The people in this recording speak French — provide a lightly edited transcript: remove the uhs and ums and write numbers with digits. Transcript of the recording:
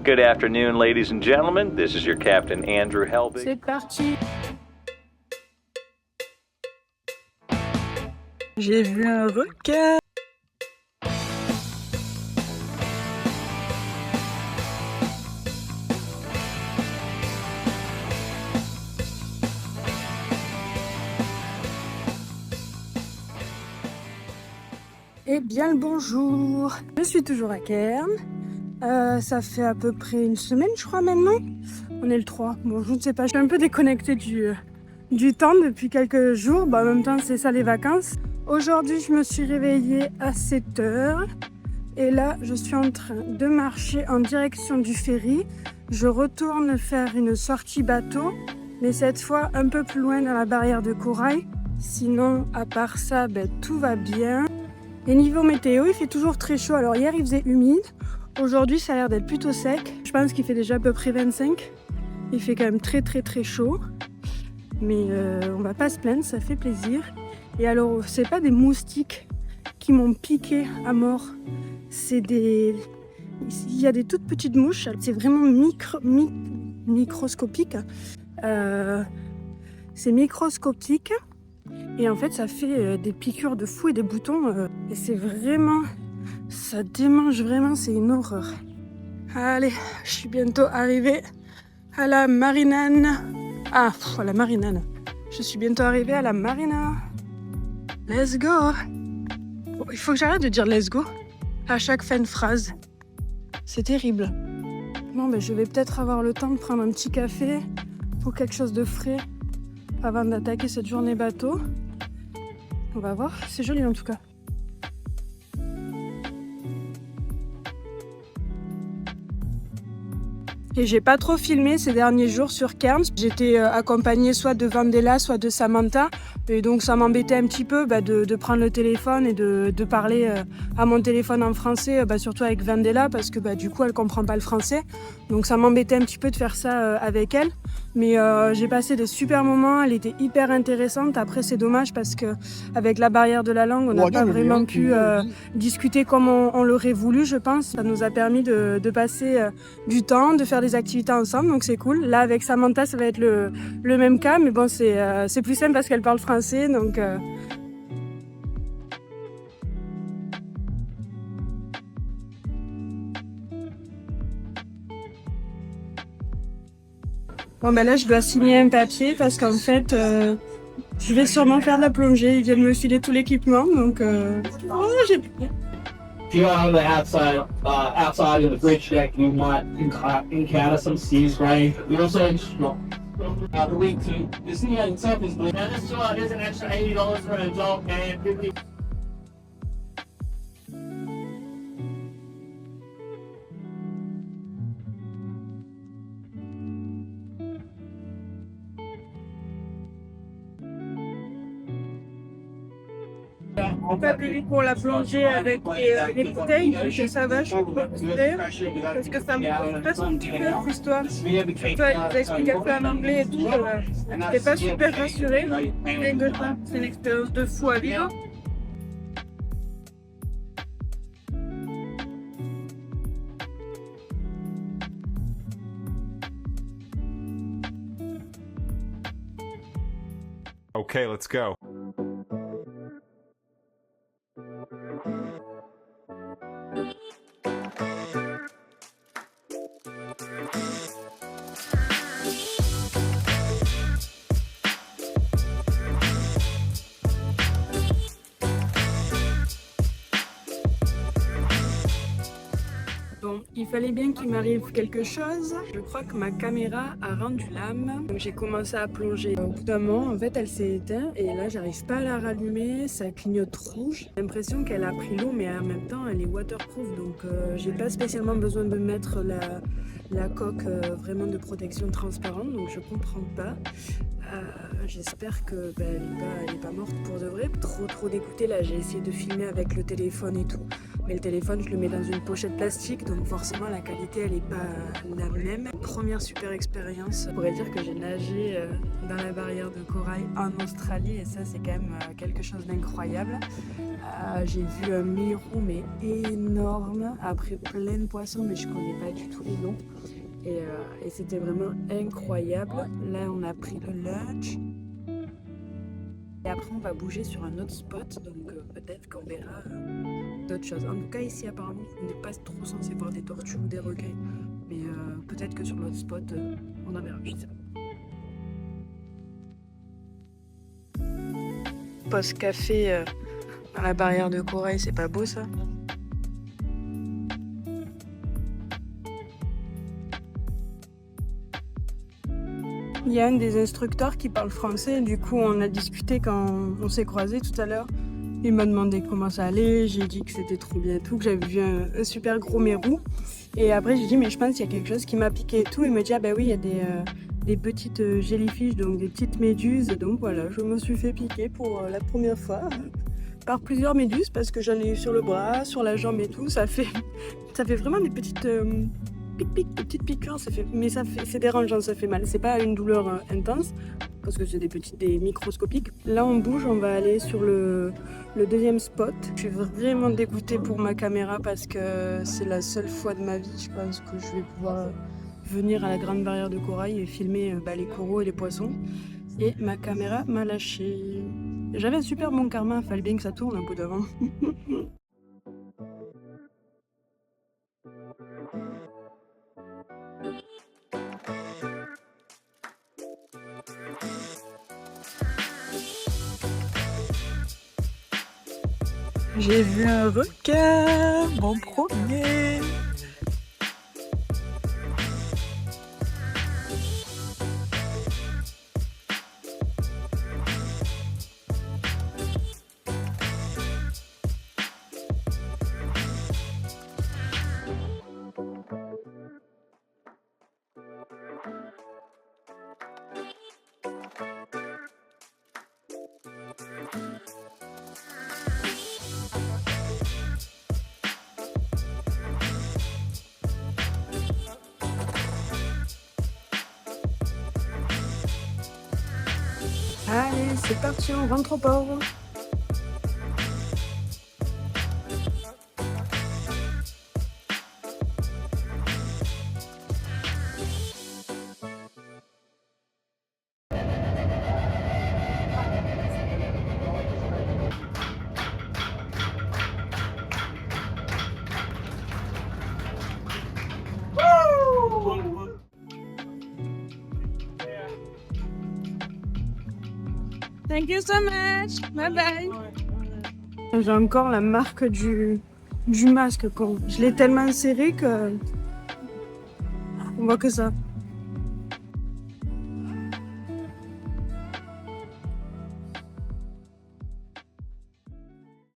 Good afternoon, ladies and gentlemen. This is your Captain Andrew Helbig. C'est parti. J'ai vu un requin. Eh bien le bonjour. Je suis toujours à Cairns. Ça fait à peu près une semaine, je crois, maintenant. On est le 3. Bon, je ne sais pas, je suis un peu déconnectée du temps depuis quelques jours. En même temps, c'est ça les vacances. Aujourd'hui, je me suis réveillée à 7 heures. Et là, je suis en train de marcher en direction du ferry. Je retourne faire une sortie bateau, mais cette fois un peu plus loin dans la barrière de corail. Sinon, à part ça, tout va bien. Et niveau météo, il fait toujours très chaud. Alors hier, il faisait humide. Aujourd'hui, ça a l'air d'être plutôt sec. Je pense qu'il fait déjà à peu près 25. Il fait quand même très chaud. Mais on va pas se plaindre, ça fait plaisir. Et alors, c'est pas des moustiques qui m'ont piqué à mort. C'est des... Il y a des toutes petites mouches. C'est vraiment microscopique. C'est microscopique. Et en fait, ça fait des piqûres de fou et des boutons. Et c'est vraiment... Ça démange vraiment, c'est une horreur. Allez, je suis bientôt arrivée à la Marinane. À la Marinane. Je suis bientôt arrivée à la Marina. Let's go. Bon, il faut que j'arrête de dire let's go à chaque fin de phrase. C'est terrible. Bon, je vais peut-être avoir le temps de prendre un petit café ou quelque chose de frais avant d'attaquer cette journée bateau. On va voir, c'est joli en tout cas. Et j'ai pas trop filmé ces derniers jours sur Cairns. J'étais accompagnée soit de Vandela, soit de Samantha. Et donc ça m'embêtait un petit peu de prendre le téléphone et de parler à mon téléphone en français, surtout avec Vandela, parce que du coup elle comprend pas le français. Donc ça m'embêtait un petit peu de faire ça avec elle. Mais j'ai passé des super moments, elle était hyper intéressante. Après c'est dommage parce que avec la barrière de la langue, on n'a pas vraiment pu discuter comme on l'aurait voulu, je pense. Ça nous a permis de passer du temps, de faire des activités ensemble, donc c'est cool. Là avec Samantha, ça va être le même cas, mais bon c'est plus simple parce qu'elle parle français, donc... Bon là je dois signer un papier parce qu'en fait je vais sûrement faire de la plongée. Ils viennent me filer tout l'équipement, donc j'ai... If you go on the outside of the bridge deck, you might encounter some sea spray. You also the week to Disney itself is blue. Now this tour is an extra $80 for an adult and $50. Pas plus pour la plongée avec les bouteilles, ça va, je peux considérer, parce que ça me stresse un petit peu cette histoire. Toi, il nous explique un peu en anglais et tout, j'étais pas super rassurée. C'est une expérience de fou à vivre. Okay, let's go. Bon, il fallait bien qu'il m'arrive quelque chose. Je crois que ma caméra a rendu l'âme. J'ai commencé à plonger. Au bout d'un moment, en fait, elle s'est éteinte et là, j'arrive pas à la rallumer. Ça clignote rouge. J'ai l'impression qu'elle a pris l'eau, mais en même temps, elle est waterproof. Donc, j'ai pas spécialement besoin de mettre la coque vraiment de protection transparente. Donc, je comprends pas. J'espère que elle est pas morte pour de vrai. Trop dégoûtée là. J'ai essayé de filmer avec le téléphone et tout. Mais le téléphone, je le mets dans une pochette plastique, donc forcément la qualité, elle n'est pas la même. Première super expérience, je pourrais dire que j'ai nagé dans la barrière de corail en Australie, et ça, c'est quand même quelque chose d'incroyable. J'ai vu un mirou, mais énorme, après plein de poissons, mais je connais pas du tout les noms. Et c'était vraiment incroyable. Là, on a pris le lunch. Et après, on va bouger sur un autre spot, donc peut-être qu'on verra d'autres choses. En tout cas, ici, apparemment, on n'est pas trop censé voir des tortues ou des requins. Mais peut-être que sur l'autre spot, on en verra, je sais pas. Post café dans la barrière de corail, c'est pas beau ça? Il y a un des instructeurs qui parle français, du coup on a discuté quand on s'est croisés tout à l'heure. Il m'a demandé comment ça allait, j'ai dit que c'était trop bien et tout, que j'avais vu un super gros mérou. Et après j'ai dit mais je pense qu'il y a quelque chose qui m'a piqué et tout. Il me dit ah bah oui il y a des petites jellyfish, donc des petites méduses. Donc voilà, je me suis fait piquer pour la première fois par plusieurs méduses parce que j'en ai eu sur le bras, sur la jambe et tout. Ça fait vraiment des petites... pic, des petites piqûres, mais c'est dérangeant, ça fait mal. C'est pas une douleur intense, parce que c'est des microscopiques. Là, on bouge, on va aller sur le deuxième spot. Je suis vraiment dégoûtée pour ma caméra, parce que c'est la seule fois de ma vie, je pense, que je vais pouvoir venir à la grande barrière de corail et filmer les coraux et les poissons. Et ma caméra m'a lâché. J'avais un super bon karma, fallait bien que ça tourne un peu d'avant. J'ai vu un requin, mon premier. Allez, c'est parti, on rentre au port. Thank you so much. Bye bye. J'ai encore la marque du masque. Je l'ai tellement serré que on voit que ça.